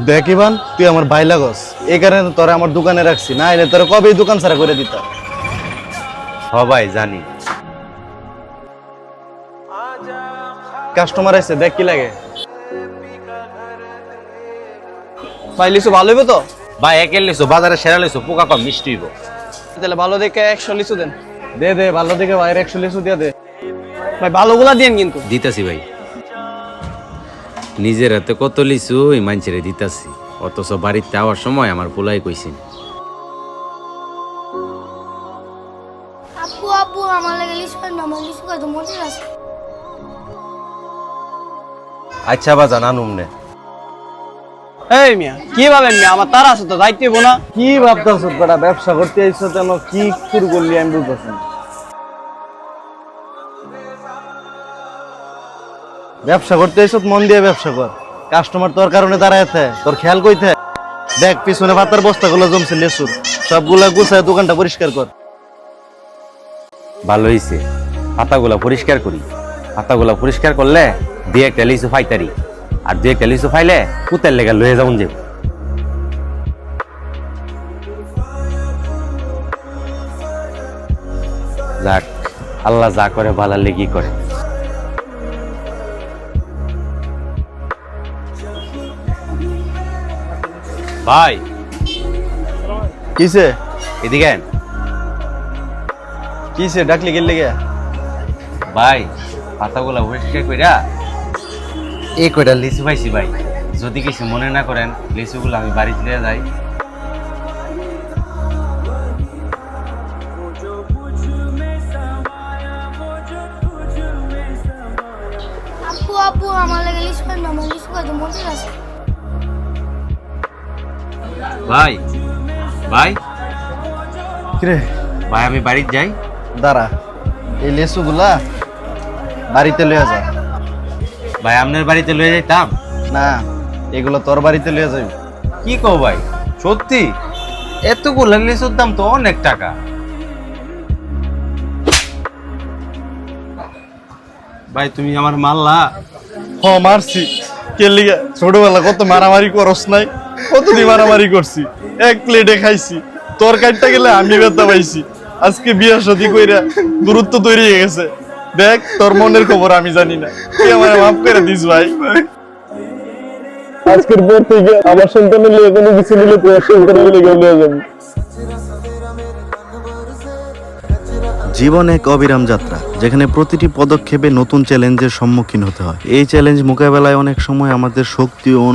দেখ ইভান, তুই আমার ভাই লাগস, এই কারণে তোরা আমার দোকানে রাখছি, না এলে তোরা কবেই দোকান ছাড়া করে দিতাম। ভাই জানি। কাস্টমার আছে, দেখ কি লাগে। ভাই লিচু ভালো হইব তো? ভাই একের লিচু বাজারে সেরা লিচু, পোকা কম, মিষ্টি হইব। তাহলে ভালো দেখে 100 লিচু দেন। দে দে, ভালো দিকে ভাইয়ের 100 লিচু দিয়ে দে। ভাই ভালোগুলা দেন কিন্তু। দিতাছি ভাই, নিজের হাতে কত লিচু এই মানুষেরে দিতাছি, অথচ বাড়িতে আওয়ার সময় আমার পোলাই কইছেন। আপু আপু আমার লাগে লিচু না, আমার লিচু কত মজা আছে। আচ্ছা বাজান আনুম নে। এই মিয়া কি ভাবেন মিয়া, আমার তার আছে তো, যাইতে হইব না? কি ভাবতাছ বেটা, ব্যবসা করতে আইছো কেন, কি শুরু করলি আমি বুঝতেছি না। ব্যবসা করতে আইছো মন দিয়ে ব্যবসা কর, কাস্টমার তোর কারণে দাঁড়ায় থাকে, তোর খেয়াল কইতে। দেখ পিছনে পাতার বস্তাগুলো জমছে লেসুর, সবগুলা গুছায় দোকানটা পরিষ্কার কর। ভালো হইছে, পাতাগুলা পরিষ্কার করি। পাতাগুলা পরিষ্কার করলে দুই একটা লিচু ফাইতারি, আর দুই একটা লিচু ফাইলে পুতের লেগে লয়ে যাবন যে। যাক, আল্লাহ যা করে ভালার লেগি করে। ভাই কিসে এদিকে আন। কিসে ডাকলি গেলি গে? ভাই পাতাগুলা পরিষ্কার কইরা এই কয়টা লিচু পাইছি ভাই, যদি কিছু মনে না করেন লিচুগুলো আমি বাড়িতে নিয়ে যাই। আপু আপু আমার লাগে লিচু না, আমার লিচু কত মজা আছে। ভাই ভাই কিরে ভাই আমি বাড়িতে যাই। দাঁড়া, এই লেসুগুলা বাড়িতে লইয়া যা। ভাই আপনার বাড়িতে লয়ে যাইতাম। না, এগুলো তোর বাড়িতে লইয়া যাবি। কি কও ভাই, সত্যি? এতগুলো লিচুর দাম তো অনেক টাকা। ভাই তুমি আমার মারলা। হ মারছি, কে লিগা? ছোটবেলা কত মারামারি করস নাই, কতদিন মারামারি করছি, এক প্লেটে খাইছি, তোর কাটটা গেলে আমি ব্যথা পাইছি। আজকে বিয়া শাদী কইরা দূরত্ব তৈরি হয়ে গেছে। দেখ তোর মনের খবর আমি জানি না, তুই আমার মাফ করে দিস ভাই। আজকের পর থেকে আমার সন্তানের লিয়ে কোনো কিছু নিলে তোর সন্তানের লিয়ে নিয়ে যাবি। জীবন এক অবিরাম যাত্রা, যেখানে প্রতিটি পদক্ষেপে নতুন চ্যালেঞ্জের সম্মুখীন হতে হয়। এই চ্যালেঞ্জ মোকাবেলায় অনেক সময় আমাদের শক্তি ও